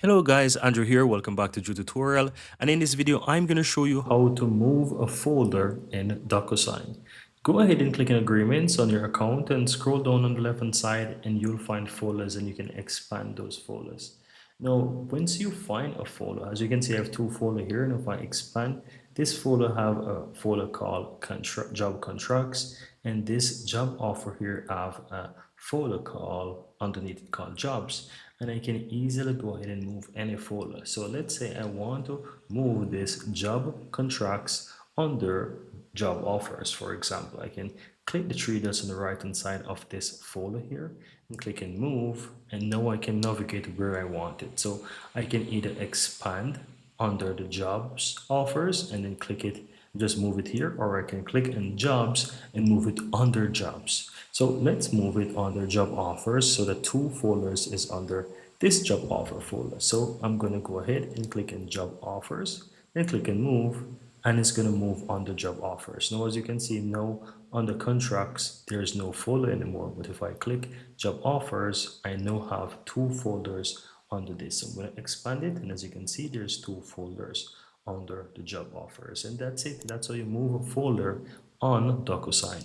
Hello guys, Andrew here. Welcome back to Drew Tutorial. And in this video, I'm going to show you how to move a folder in DocuSign. Go ahead and click on agreements on your account and scroll down on the left hand side and you'll find folders and you can expand those folders. Now, once you find a folder, as you can see, I have two folders here. And if I expand, this folder have a folder called job contracts, and this job offer here have a folder called underneath it called jobs. And I can easily go ahead and move any folder. So let's say I want to move this job contracts under job offers. For example, I can click the three dots on the right hand side of this folder here and click and move, and now I can navigate where I want it. So I can either expand under the jobs offers and then click it, just move it here, or I can click on jobs and move it under jobs. So let's move it under job offers. So the two folders is under this job offer folder. So I'm going to go ahead and click on job offers and click and move, and it's going to move under job offers. Now, as you can see, now under contracts, there's no folder anymore. But if I click job offers, I now have two folders under this. So I'm going to expand it, and as you can see, there's two folders under the job offers. And that's it. That's how you move a folder on DocuSign.